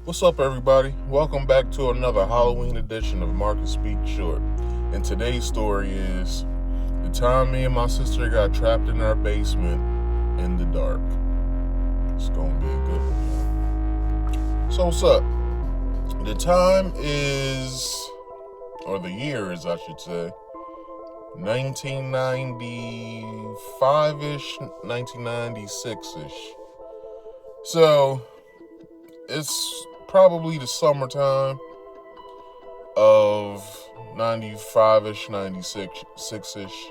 What's up, everybody? Welcome back to another Halloween edition of Marcus Speak Short. And today's story is the time me and my sister got trapped in our basement in the dark. It's gonna be a good one. So, what's up? The time is, or the year is, I should say, 1995 ish, 1996 ish. So, it's probably the summertime of 95ish, 96ish.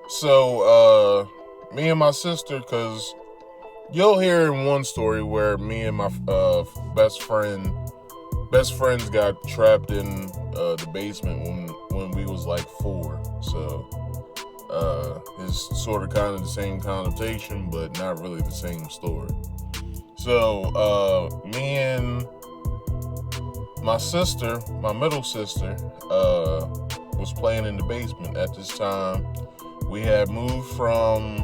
So, me and my sister, because you'll hear in one story where me and my best friends got trapped in the basement when we was like 4. So, it's sort of kind of the same connotation, but not really the same story. So, me and my sister, my middle sister, was playing in the basement. At this time, we had moved from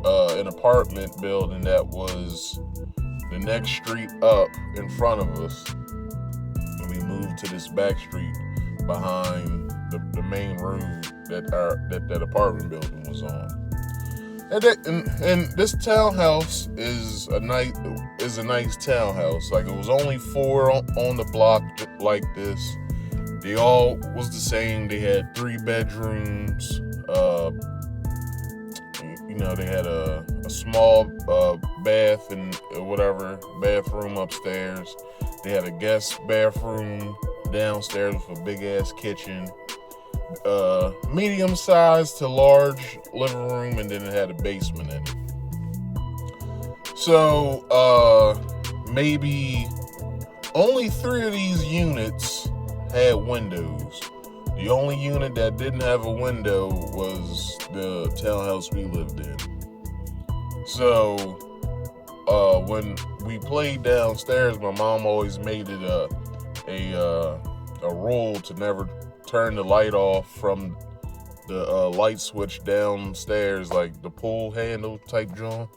an apartment building that was the next street up in front of us, and we moved to this back street behind the main road that apartment building was on. And this townhouse is a nice townhouse. Like, it was only 4 on the block like this. They all was the same. They had 3 bedrooms. They had a small bath and whatever bathroom upstairs. They had a guest bathroom downstairs with a big ass kitchen. Medium sized to large living room, and then it had a basement in it. So, maybe only 3 of these units had windows. The only unit that didn't have a window was the townhouse we lived in. So, when we played downstairs, my mom always made it a rule to never turn the light off from the light switch downstairs, like the pull handle type joint.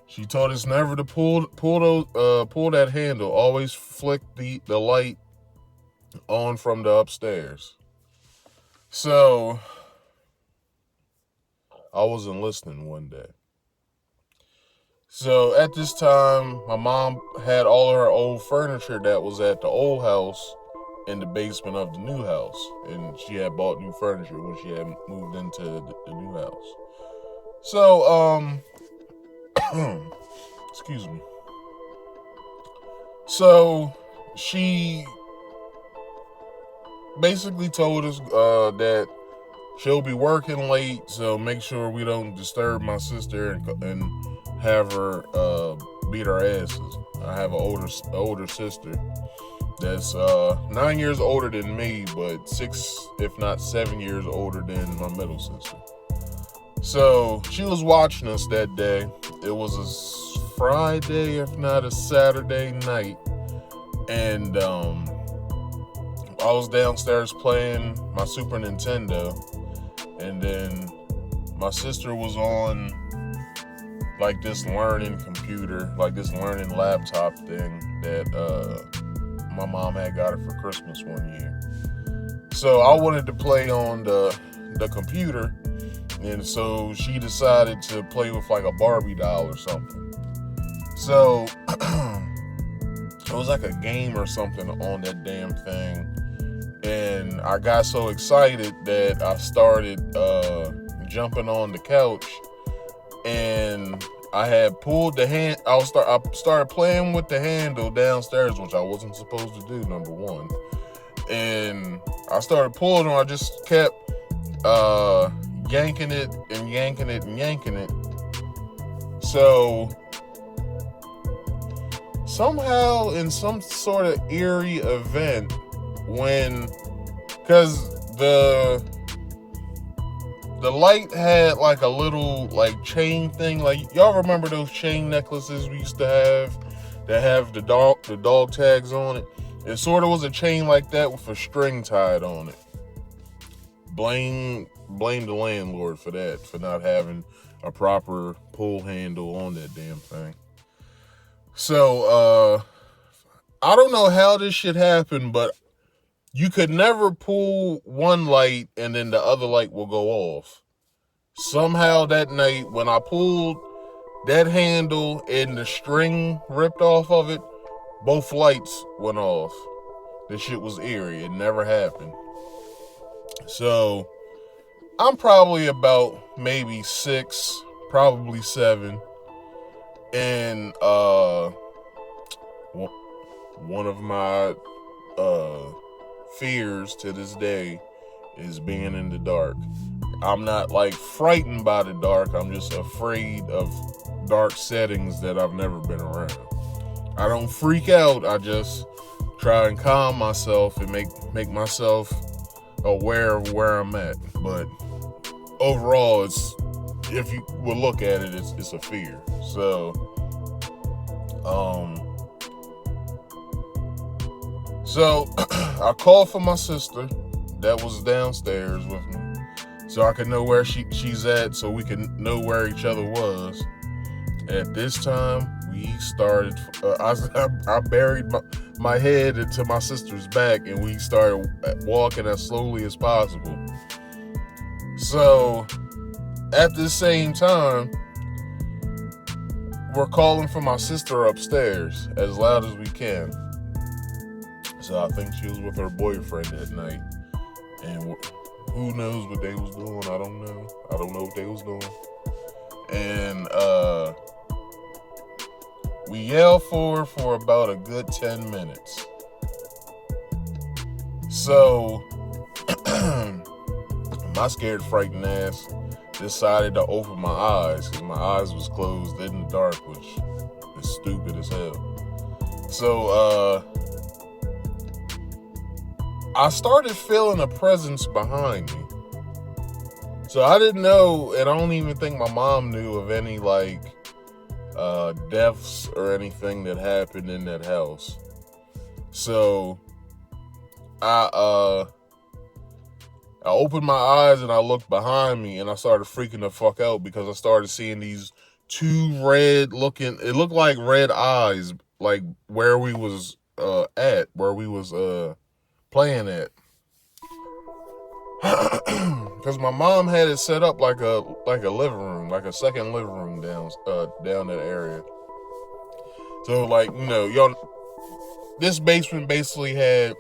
She told us never to pull that handle. Always flick the light on from the upstairs. So I wasn't listening one day. So at this time, my mom had all of her old furniture that was at the old house in the basement of the new house, and she had bought new furniture when she had moved into the new house. So, excuse me. So she basically told us that she'll be working late, so make sure we don't disturb my sister and have her beat our asses. I have an older sister that's 9 years older than me, but 6, if not 7 years older than my middle sister. So she was watching us that day. It was a Friday, if not a Saturday night, and I was downstairs playing my Super Nintendo, and then my sister was on like this learning computer, like this learning laptop thing that my mom had got her for Christmas one year. So I wanted to play on the computer, and so she decided to play with like a Barbie doll or something. So it was like a game or something on that damn thing, and I got so excited that I started jumping on the couch, and I had pulled the hand. I started playing with the handle downstairs, which I wasn't supposed to do. Number one, and I started pulling on. I just kept yanking it and yanking it and yanking it. So somehow, in some sort of eerie event, because the light had like a little like chain thing. Like, y'all remember those chain necklaces we used to have that have the dog tags on it? It sort of was a chain like that with a string tied on it. Blame the landlord for that, for not having a proper pull handle on that damn thing. So I don't know how this shit happened, but you could never pull one light and then the other light will go off. Somehow that night, when I pulled that handle and the string ripped off of it, both lights went off. This shit was eerie. It never happened. So I'm probably about maybe 6, probably 7, and one of my fears to this day is being in the dark. I'm not like frightened by the dark. I'm just afraid of dark settings that I've never been around. I don't freak out. I just try and calm myself and make myself aware of where I'm at. But overall, it's, if you will look at it, it's a fear. So, I called for my sister that was downstairs with me, so I could know where she's at, so we can know where each other was. At this time, we started. I buried my head into my sister's back, and we started walking as slowly as possible. So, at the same time, we're calling for my sister upstairs as loud as we can. So I think she was with her boyfriend that night, and who knows what they was doing? I don't know. I don't know what they was doing. And we yelled for about a good 10 minutes. So my scared, frightened ass decided to open my eyes because my eyes was closed in the dark, which is stupid as hell. So I started feeling a presence behind me. So I didn't know, and I don't even think my mom knew of any like deaths or anything that happened in that house. So I opened my eyes and I looked behind me and I started freaking the fuck out because I started seeing these two red looking, it looked like red eyes, like where we was playing at. Because my mom had it set up like a living room, like a second living room down that area. So like, y'all, this basement basically had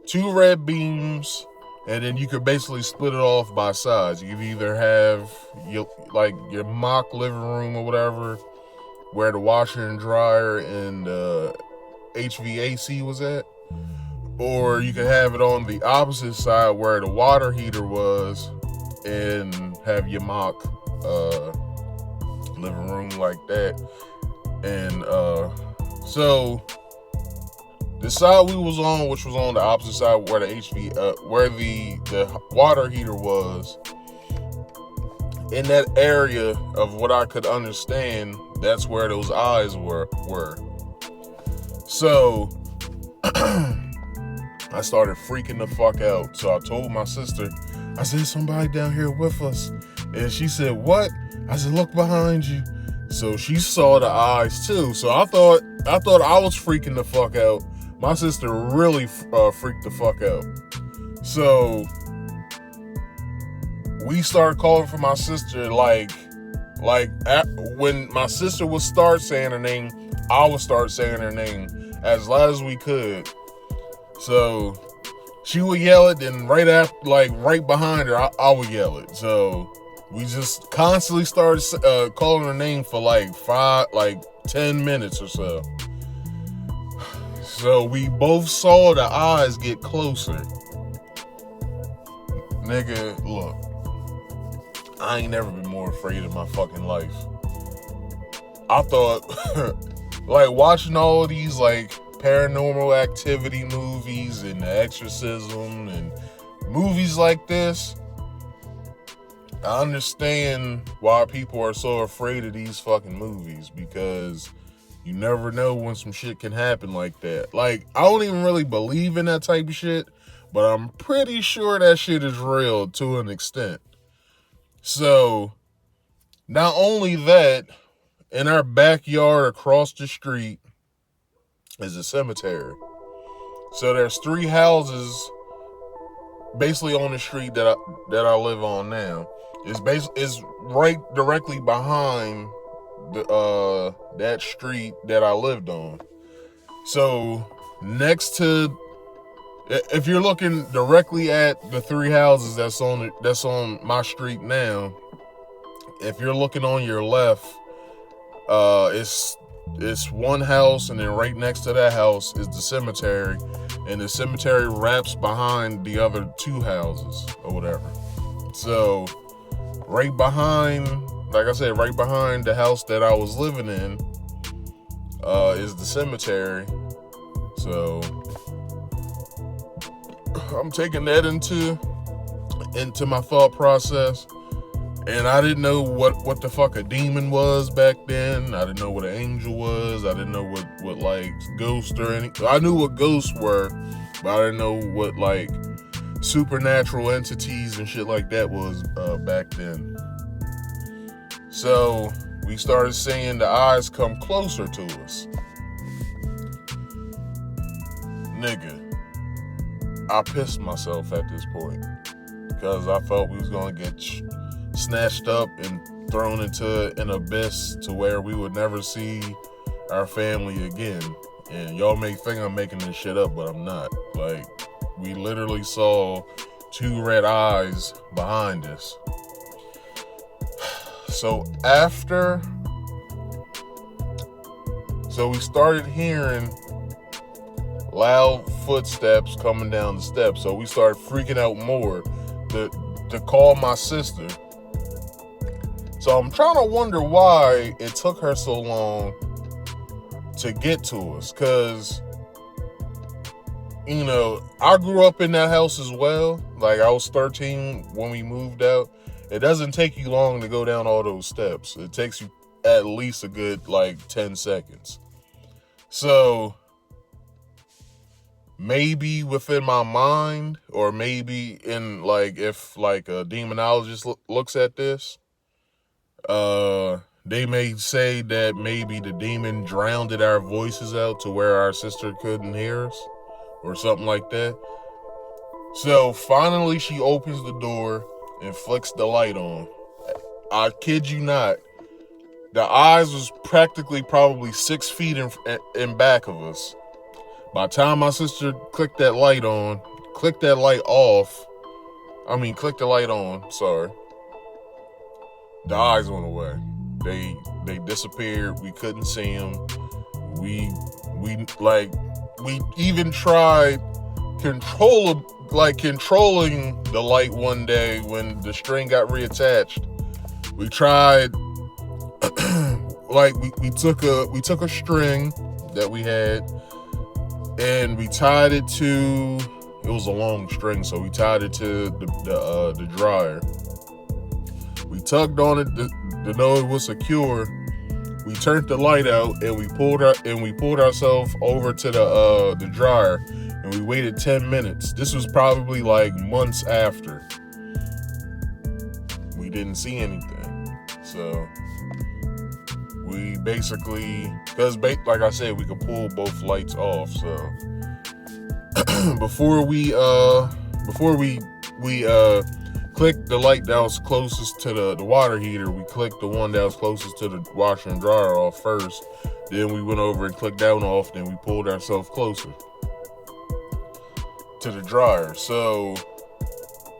2 red beams, and then you could basically split it off by sides. You could either have your mock living room or whatever, where the washer and dryer and HVAC was at, or you could have it on the opposite side where the water heater was, and have your mock living room like that. And so the side we was on, which was on the opposite side where where the water heater was, in that area of what I could understand, that's where those eyes were. So I started freaking the fuck out. So I told my sister, I said, somebody down here with us. And she said, what? I said, look behind you. So she saw the eyes too. So I thought I was freaking the fuck out. My sister really freaked the fuck out. So we started calling for my sister, when my sister would start saying her name, I would start saying her name as loud as we could. So she would yell it, and right behind her, I would yell it. So we just constantly started calling her name for 10 minutes or so. So we both saw the eyes get closer. Nigga, look, I ain't never been more afraid in my fucking life. I thought, watching all of these, paranormal activity movies and The Exorcism and movies like this, I understand why people are so afraid of these fucking movies, because you never know when some shit can happen like that. I don't even really believe in that type of shit, but I'm pretty sure that shit is real to an extent. So, not only that, in our backyard across the street, is a cemetery. So there's 3 houses basically on the street that I live on now. It's right directly behind that street that I lived on. So next to, if you're looking directly at the 3 houses that's on my street now, if you're looking on your left, it's one house, and then right next to that house is the cemetery, and the cemetery wraps behind the other 2 houses or whatever. So right behind, like I said, right behind the house that I was living in is the cemetery. So I'm taking that into my thought process. And I didn't know what the fuck a demon was back then. I didn't know what an angel was. I didn't know what like ghosts or anything. I knew what ghosts were, but I didn't know what like supernatural entities and shit like that was back then. So we started seeing the eyes come closer to us. Nigga, I pissed myself at this point because I thought we was gonna get snatched up and thrown into an abyss to where we would never see our family again. And y'all may think I'm making this shit up, but I'm not. Like, we literally saw 2 red eyes behind us. So we started hearing loud footsteps coming down the steps. So we started freaking out more to call my sister. So I'm trying to wonder why it took her so long to get to us. Because, you know, I grew up in that house as well. Like, I was 13 when we moved out. It doesn't take you long to go down all those steps. It takes you at least a good, like, 10 seconds. So maybe within my mind, or maybe in, like, if, like, a demonologist looks at this, they may say that maybe the demon drowned our voices out to where our sister couldn't hear us or something like that. So finally she opens the door and flicks the light on. I kid you not, the eyes was practically probably 6 feet in back of us. By the time my sister clicked the light on, sorry. The eyes went away. They disappeared. We couldn't see them. We even tried controlling the light one day when the string got reattached. We tried we took a string that we had and we tied it to, it was a long string, so we tied it to the dryer. We tugged on it to know it was secure. We turned the light out and we pulled ourselves over to the dryer, and we waited 10 minutes. This was probably like months after. We didn't see anything. So we basically, because like I said, we could pull both lights off. So before we clicked the light that was closest to the water heater, we clicked the one that was closest to the washer and dryer off first. Then we went over and clicked that one off. Then we pulled ourselves closer to the dryer. So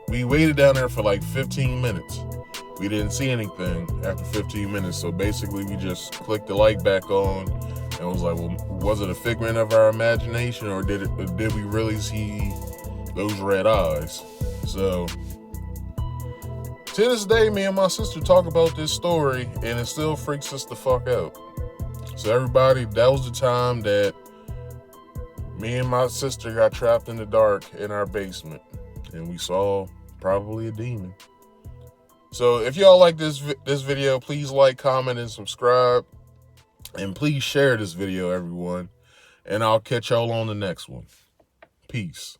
we waited down there for like 15 minutes. We didn't see anything after 15 minutes. So basically we just clicked the light back on and was like, well, was it a figment of our imagination, or did we really see those red eyes? So to this day, me and my sister talk about this story, and it still freaks us the fuck out. So everybody, that was the time that me and my sister got trapped in the dark in our basement, and we saw probably a demon. So if y'all like this video, please like, comment, and subscribe. And please share this video, everyone. And I'll catch y'all on the next one. Peace.